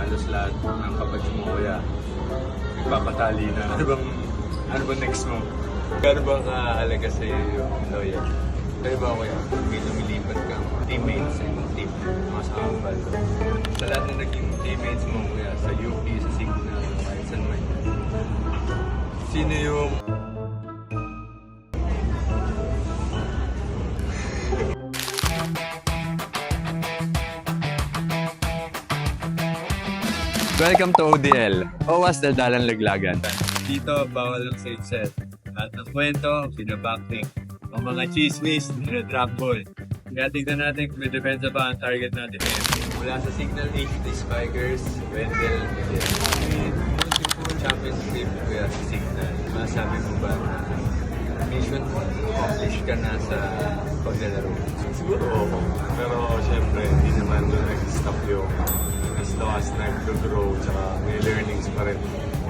halos lahat ng kapatid mo kuya nagpapatali na. Ano bang next mo? Gano'n ba kaalaga sa'yo yung loyal? Kaya ba kuya, may lumilipat kang teammates sa ibang team, mga sa Ambal? Sa lahat na naging teammates mo kuya, sa UP, sa Signal, kahit saan man yan. Sino yung Welcome to ODL, OWAS Daldalan Laglagan. Dito, bawal ang side set. At ang kwento, pinabackting. Ang mga chismis, drop ball. Kaya tignan natin kung may depensa pa ang target natin. Mula sa Signal HD Spikers, Wendell, multiple championship kuya sa Signal. Masabi mo ba na mission accomplished ka na sa paglalaro? Siguro oo. Pero syempre, hindi naman doon nag-stop yung as long as nag-grow tsaka may learnings pa rin.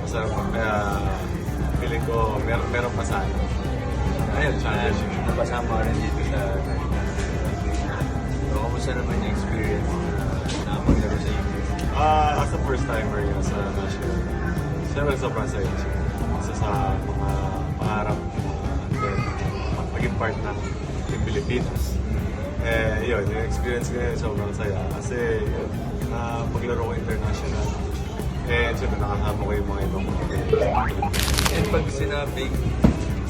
Masarap pa. Kaya feeling ko meron pa sana. Ayun, napasama ka rin dito sa so, kamusta naman yung experience na paglaro sa UP? As a first timer yun sa national, siyempre sobrang saya siya. Isa sa mga pangarap maging part ng Team Pilipinas. Yun, yung experience ko yun sobrang saya. Kasi yun, paglaro ko international. Siyempre nakakama ko yung mga ibang mga And pag sinabing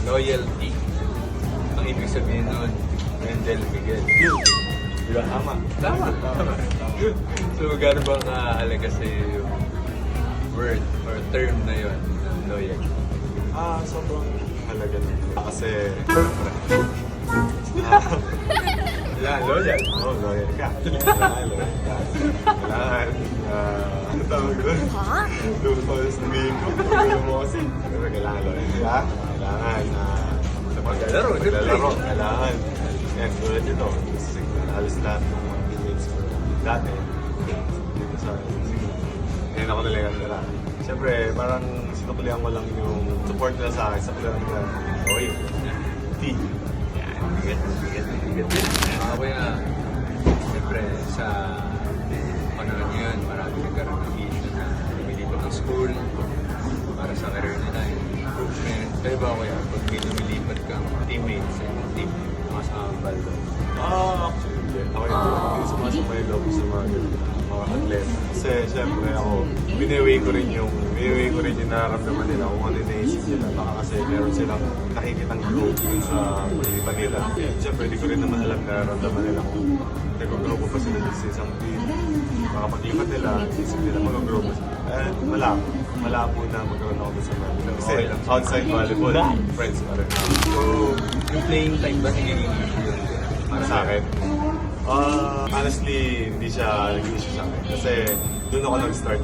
loyalty, ang ibig sabihin nun, Wendell Miguel. Di ba? Tama. So, gano'n ba kaalaga sa'yo yung word or term na yun, loyal? Sobrang halaga na. Kasi, Loyal? Oo, loyal ka. Loyal ka. Kailangan, ano tawag doon? Doon pa sa sabihin ko, kung mo kasi, kailangan loyal ka. Kailangan, sa paglalaro, kailangan. Yan, tulad ito, halos lahat ng mga teammates ko dati, dito sa Signal. Ngayon ako talaga nila. Siyempre, parang sinuklihan ko lang yung support nila sa akin sa paglalaro nila. Okay, T. Yan, bigat. Kaya, siyempre, sa panahon ngayon, marami nagkaroon ng issue na lumilipat ng school para sa career nila, yung improvement. Kaya ba kaya, pag may lumilipat kang teammates sa ibang team, mga sa Ambal? Actually, hindi. Ako yung sumasama yung loob sa mga atleta. Kasi syempre ako, biniwi ko rin yung nararamdaman nila kung ano yung naisip nila. Baka kasi meron silang nakikitang growth sa paglipan nila. Syempre, di ko rin naman alam na nararamdaman nila kung nag-grow ko pa sila sa isang team. Baka paglipat nila, isip nila mag-grow pa sila. Malabo na magkaroon ako sa volleyball. Kasi outside volleyball, friends pa rin. So, yung playing time ba nagiging issue yun? Para sa akin? Honestly, hindi siya nag-issue sa akin. Kasi doon ako nag-start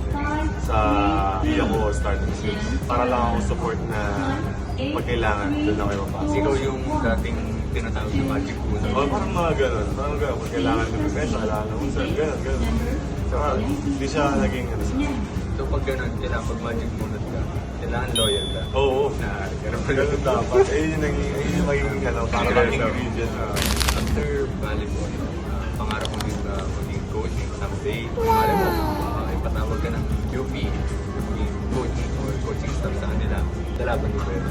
hindi ako starting switch. Para lang ako support na pag kailangan, doon ako mapasok. Ikaw yung dating tinatawag na magic muna. Parang mga ganun. Pag kailangan ng defense, kailangan ng usap, ganun. So, hindi siya naging ano sa akin. So pag ganun, kailangan pag magic muna ka, kailangan loyal ka. Oo. Ganun dapat. Yun yung magiging parang ingredient. After volleyball, pangarap mo din na maging coach someday. Alam mo, ipatawag ka ng UP, maging coach or coaching staff sa kanila. Lalaban mo ba yun?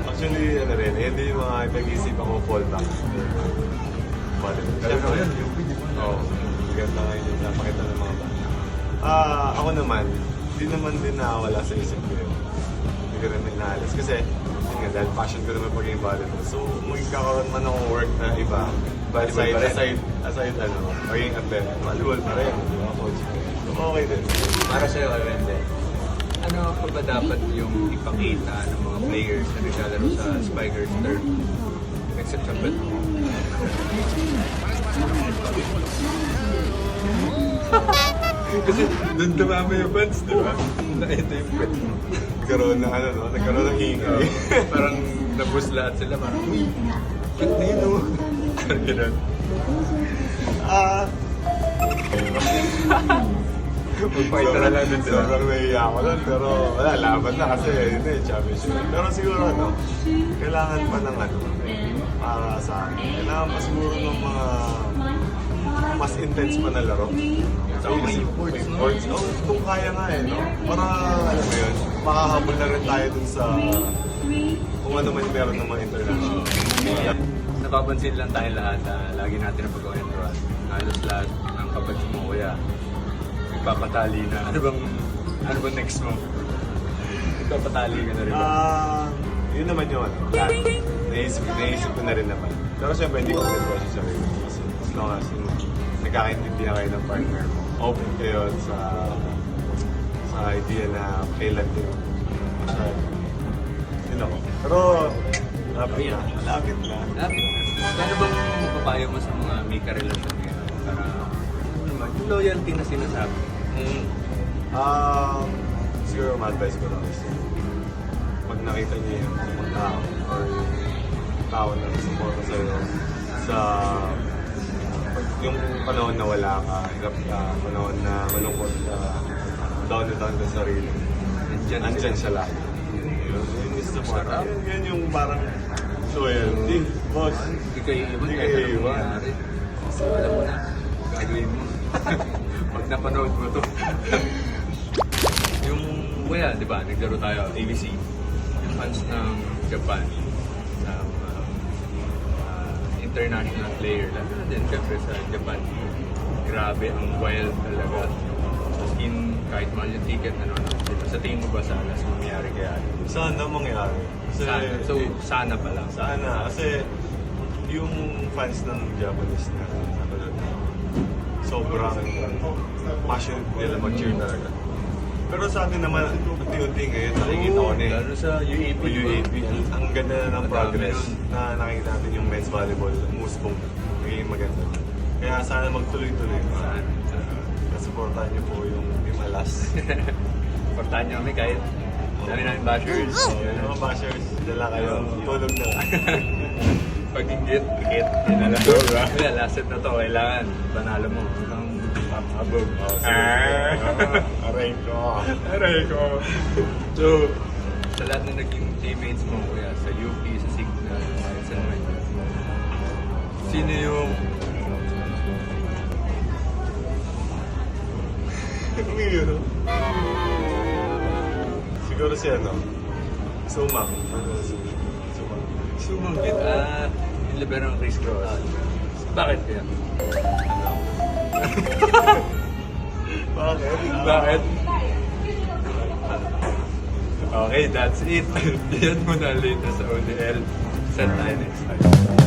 Actually, hindi yung mga ipag-isipan ko fallback. Volleyball. Alam mo yun, UP, di ba? Oo. Ganda nga yun. Napakita ng mga bata. Ako naman, hindi naman din nakawala sa isip ko yun. Hindi ko rin inaalis. Kasi, yun nga, dahil passion ko naman pagiging volleyball. So, magkakaroon man akong work na iba. But aside maging athlete, volleyball pa rin. Coach. So, okay din. Para sa'yo, Wende, ano pa ba dapat yung ipakita ng mga players na naglalaro sa Spikers term? Except sa bet. Kasi doon dumama yung fans, di ba? Na ito yung bet. Nagkaroon ng ingay. Parang nabus lahat sila, parang, uy, bet na yun, oh. Parang gano'n. Magpakita na lang din sila. Sobrang naiiyak ako lang, pero wala, laban na kasi hindi, championship. Pero siguro kailangan pa ng para sa akin. Kailangan pa siguro ng mga mas intense pa na laro. So, may imports, no? Imports, no? Kung kaya nga eh, no? Para, alam mo yun, makahabol na rin tayo dun sa kung ano man meron ng mga international. Napapansin lang tayo lahat na lagi natin ang pag-gawin ng Ross. Halos lahat ng kapatid mo, kuya. Nagpapatali na. Ano bang next mo? Nagpapatali ka na rin ba? Yun naman yun. Naisip ko na rin naman. Pero syempre, hindi ko pinag-watch sa sarili. Kasi as long as nagkakaintindihan kayo ng partner mo, open kayo sa idea na kailan din. Yun ako. Pero, malapit na. Ano bang mapapayo mo sa mga may karelasyon ngayon? Para, ano naman, yung loyalty na sinasabi. Siguro ma-advise ko lang is pag nakita niyo yung mga tao or yung tao na sumporta sa'yo sa yung panahon na wala ka, hirap ka, panahon na malungkot ka, down na down ka sa sarili. Andyan siya lang. Yun is the part. Yan yung parang loyalty. Boss, Hindi kayo iwan Hindi kahit kayo anong iwan. mangyari. Kasi alam mo na, gagawin mo. Pag napanood mo to. Yung, kuya, di ba, naglaro tayo, ABC. Yung fans ng Japan, ng international player, lalo na din, syempre sa Japan. Grabe, ang wild talaga. As in, kahit mahal yung ticket, ano, sa tingin mo ba sa alas mangyari kaya? sana mangyari. Kasi, So, sana pa lang. sana. Kasi yung fans ng Japanese na sobrang passionate nila mag-cheer talaga. Pero sa atin naman, unti-unti ngayon, nakikita ko na eh. Lalo sa UAP. UAP, ang ganda na ng Madami progress yun. na nakikita natin yung men's volleyball, musbong, magiging maganda. Kaya sana magtuloy-tuloy. Saan? Nasuportahan niyo po yung Team Alas. Portahan niyo kami kahit dami namin bashers. Yung mga bashers, dala kayo, tulog na lang. Pag inggit, ikit. Yun na lang. Kaya last set na to, kailangan. Panalo mo. Hanggang above. Aray ko. Aray ko. So, sa lahat na naging teammates mo, kuya, sa UP, sa Signal, sa San sino yung Umiyo. Siguro si ano? Sumak. Sumak. sumanggit? Yung libero ng Chris Cross. Bakit kaya? Bakit? Bakit? Okay, that's it. Yan muna later sa ODL. Send tayo next time.